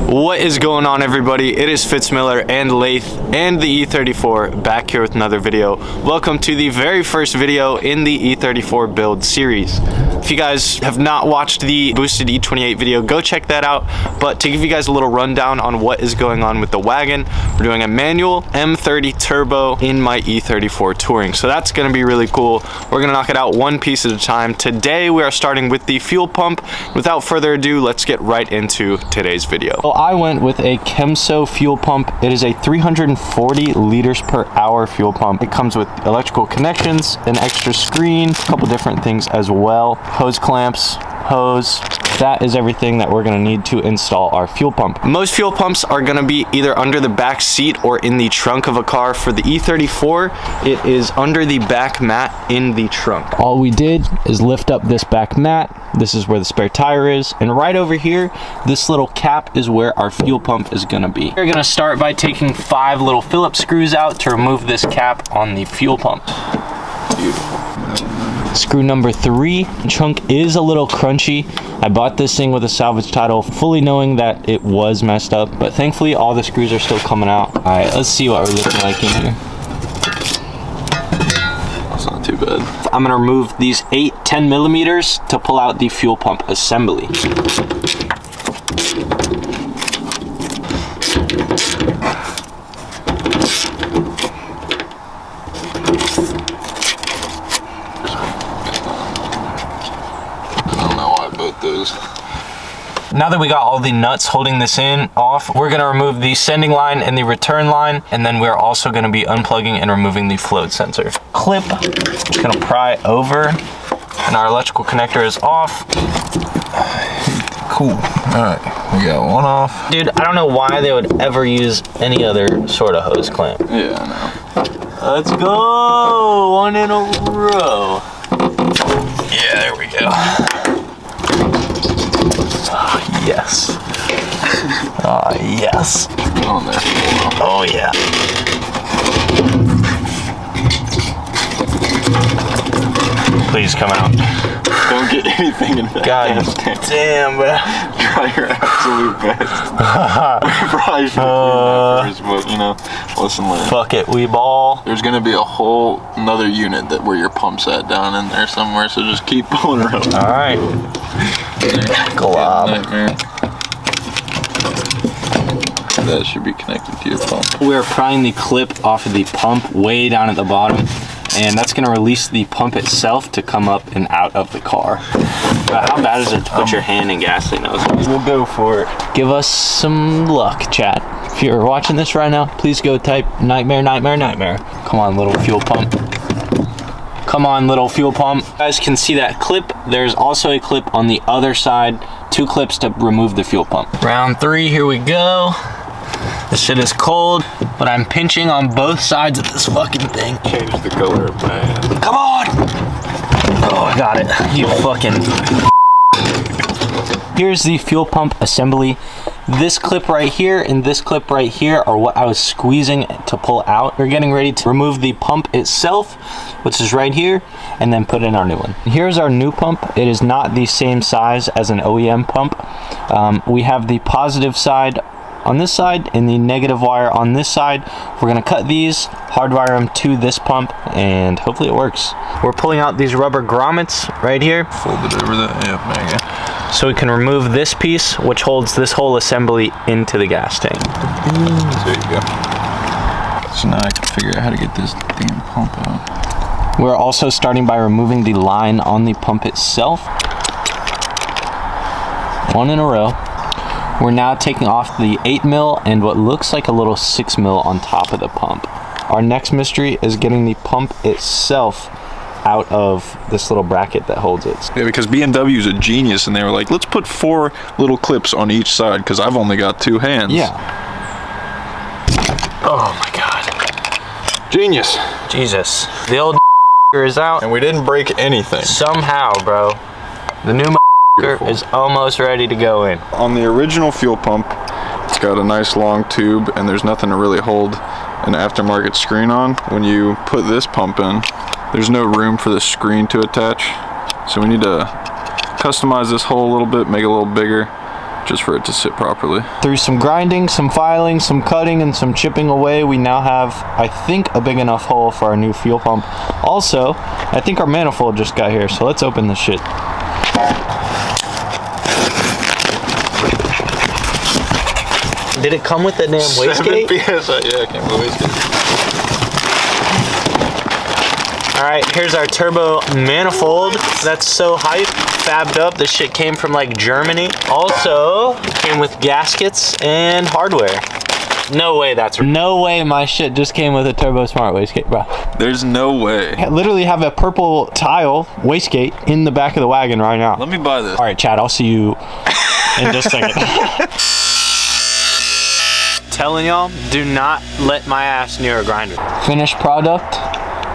What is going on, everybody? It is Fitz Miller and Laith and the E34 back here with another video. Welcome to the very first video in the E34 build series. If you guys have not watched the boosted E28 video, go check that out. But to give you guys a little rundown on what is going on with the wagon, we're doing a manual M30 turbo in my E34 touring. So that's gonna be really cool. We're gonna knock it out one piece at a time. Today we are starting with the fuel pump. Without further ado, let's get right into today's video. Well, I went with a Kenso fuel pump. It is a 340 liters per hour fuel pump. It comes with electrical connections, an extra screen, a couple different things as well. Hose clamps, hose. That is everything that we're gonna need to install our fuel pump. Most fuel pumps are gonna be either under the back seat or in the trunk of a car. For the E34, it is under the back mat in the trunk. All we did is lift up this back mat. This is where the spare tire is. And right over here, this little cap is where our fuel pump is gonna be. We're gonna start by taking 5 little Phillips screws out to remove this cap on the fuel pump. Beautiful. Screw number 3. Chunk is a little crunchy. I bought this thing with a salvage title, fully knowing that it was messed up, but thankfully all the screws are still coming out. All right, let's see what we're looking like in here. That's not too bad. I'm gonna remove these 10 millimeters to pull out the fuel pump assembly. Now that we got all the nuts holding this in off, we're gonna remove the sending line and the return line, and then we're also gonna be unplugging and removing the float sensor. Clip, just gonna pry over, and our electrical connector is off. Cool. All right, we got one off. Dude, I don't know why they would ever use any other sort of hose clamp. Yeah, I know. Let's go, 1 in a row. Yeah, there we go. Yes. Yes. On there. Oh yeah. Please come out. Don't get anything in that. God damn, bro. Try your absolute best. Probably should have first, but you know, listen later. Fuck it, we ball. There's gonna be a whole another unit that where your pump's at down in there somewhere, so just keep pulling her up. All right. Glob. That should be connected to your pump. We're prying the clip off of the pump way down at the bottom, and that's gonna release the pump itself to come up and out of the car. How bad is it to put your hand in gasoline nose? We'll go for it. Give us some luck, chat. If you're watching this right now, please go type nightmare, nightmare, nightmare. Come on, little fuel pump. Come on, little fuel pump. You guys can see that clip. There's also a clip on the other side. 2 clips to remove the fuel pump. Round 3, here we go. This shit is cold, but I'm pinching on both sides of this fucking thing. Change the color, man. Come on! Oh, I got it. You fucking... Here's the fuel pump assembly. This clip right here and this clip right here are what I was squeezing to pull out. We're getting ready to remove the pump itself, which is right here, and then put in our new one. Here's our new pump. It is not the same size as an OEM pump. We have the positive side on this side and the negative wire on this side. We're gonna cut these, hardwire them to this pump, and hopefully it works. We're pulling out these rubber grommets right here. Fold it over that, yeah, there you go. So we can remove this piece, which holds this whole assembly into the gas tank. There you go. So now I can figure out how to get this damn pump out. We're also starting by removing the line on the pump itself. 1 in a row. We're now taking off the 8 mil and what looks like a little 6 mil on top of the pump. Our next mystery is getting the pump itself out of this little bracket that holds it. Yeah, because BMW is a genius, and they were like, let's put 4 little clips on each side, because I've only got 2 hands. Yeah. Oh my God. Genius. Jesus. The old is out. And we didn't break anything. Somehow, bro. The new is almost ready to go in. On the original fuel pump, it's got a nice long tube, and there's nothing to really hold an aftermarket screen on. When you put this pump in, there's no room for the screen to attach. So we need to customize this hole a little bit, make it a little bigger, just for it to sit properly. Through some grinding, some filing, some cutting, and some chipping away, we now have, I think, a big enough hole for our new fuel pump. Also, I think our manifold just got here, so let's open this shit. Did it come with the damn wastegate? 7 PSI, yeah, it came with a wastegate. Alright, here's our turbo manifold. That's so hype. Fabbed up. This shit came from like Germany. Also, came with gaskets and hardware. No way no way my shit just came with a turbo smart wastegate, bro. There's no way. I literally have a purple tile wastegate in the back of the wagon right now. Let me buy this. Alright, Chad, I'll see you in just a second. Telling y'all, do not let my ass near a grinder. Finished product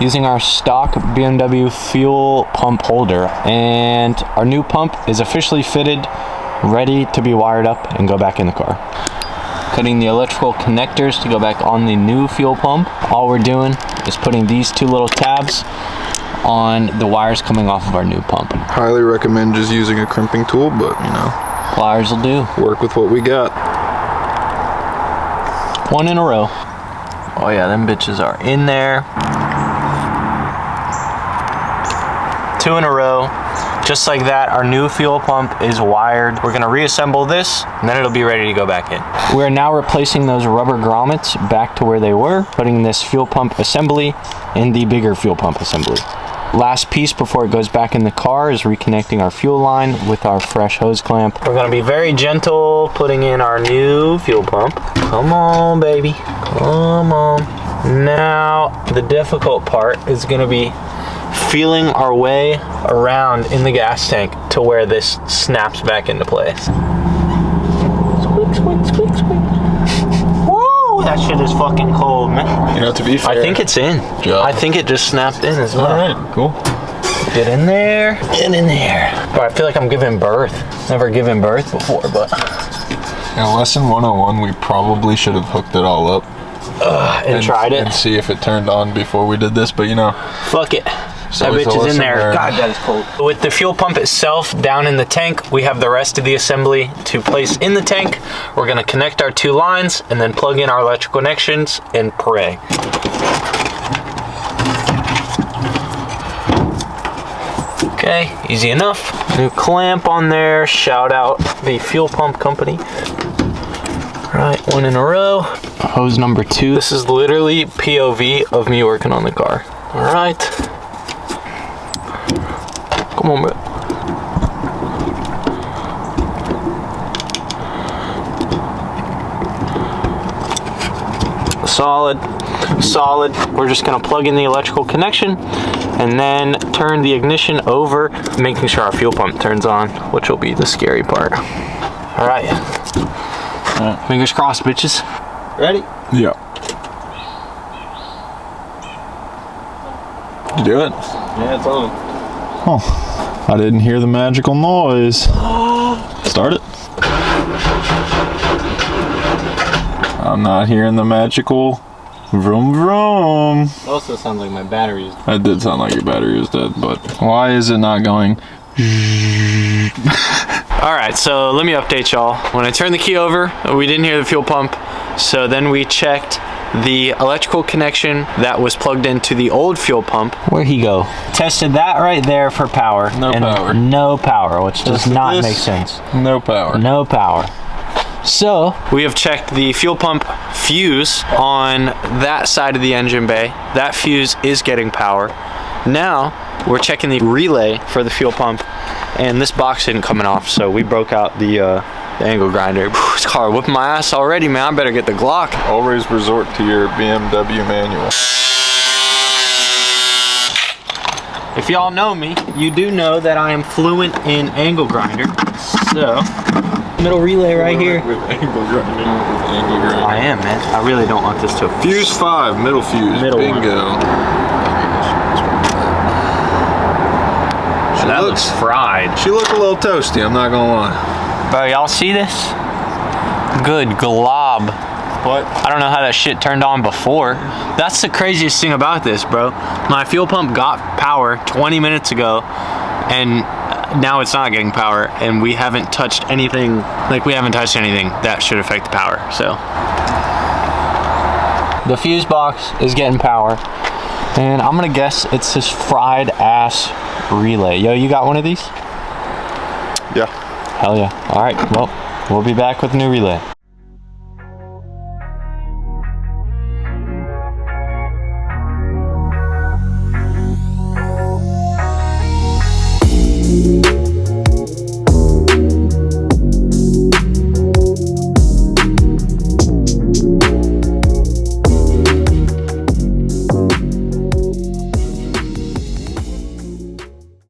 using our stock BMW fuel pump holder, and our new pump is officially fitted, ready to be wired up and go back in the car. Cutting the electrical connectors to go back on the new fuel pump. All we're doing is putting these two little tabs on the wires coming off of our new pump. Highly recommend just using a crimping tool, but you know, Pliers will do. work with what we got. One in a row. Oh yeah, them bitches are in there. 2 in a row. Just like that, our new fuel pump is wired. We're gonna reassemble this, and then it'll be ready to go back in. We're now replacing those rubber grommets back to where they were, putting this fuel pump assembly in the bigger fuel pump assembly. Last piece before it goes back in the car is reconnecting our fuel line with our fresh hose clamp. We're gonna be very gentle putting in our new fuel pump. Come on, baby, come on. Now, the difficult part is gonna be feeling our way around in the gas tank to where this snaps back into place. Squeak, squeak, squeak, squeak. Woo, that shit is fucking cold, man. You know, to be fair, I think it's in. job. I think it just snapped in as well. All right, cool. Get in there, get in there. But I feel like I'm giving birth. Never given birth before, but. Now, lesson 101, we probably should have hooked it all up. And tried it. And see if it turned on before we did this, but you know. Fuck it. So That it's a bitch is in lesson there. learned. God, that is cold. With the fuel pump itself down in the tank, we have the rest of the assembly to place in the tank. We're gonna connect our 2 lines and then plug in our electrical connections and pray. Okay, easy enough. New clamp on there. Shout out the fuel pump company. All right, 1 in a row. Hose number 2. This is literally POV of me working on the car. All right. Come on, bro. Solid, solid. We're just gonna plug in the electrical connection and then turn the ignition over, making sure our fuel pump turns on, which will be the scary part. All right. Fingers crossed, bitches. Ready? Yeah. Did you do it? Yeah, it's on. Oh, I didn't hear the magical noise. Start it. I'm not hearing the magical vroom vroom. It also sounds like my battery is. That did sound like your battery is dead, but why is it not going? All right, so let me update y'all. When I turned the key over, we didn't hear the fuel pump. So then we checked the electrical connection that was plugged into the old fuel pump. Where'd he go? Tested that right there for power. No power. No power, which does not make sense. No power. No power. So we have checked the fuel pump fuse on that side of the engine bay. That fuse is getting power. Now we're checking the relay for the fuel pump, and this box isn't coming off, so we broke out the angle grinder. This car whipping my ass already, man. I better get the Glock. Always resort to your BMW manual. If y'all know me, you do know that I am fluent in angle grinder. So, middle relay right here. With angle grinder. I am, man. I really don't want this to. Fuse 5, middle fuse. Middle one. Bingo. That looks fried. She looked a little toasty, I'm not gonna lie. Bro, y'all see this? Good glob. What? I don't know how that shit turned on before. That's the craziest thing about this, bro. My fuel pump got power 20 minutes ago, and now it's not getting power, and we haven't touched anything, that should affect the power, so. The fuse box is getting power, and I'm gonna guess it's this fried ass relay. Yo, you got one of these? Yeah. Hell yeah. All right, well, we'll be back with a new relay.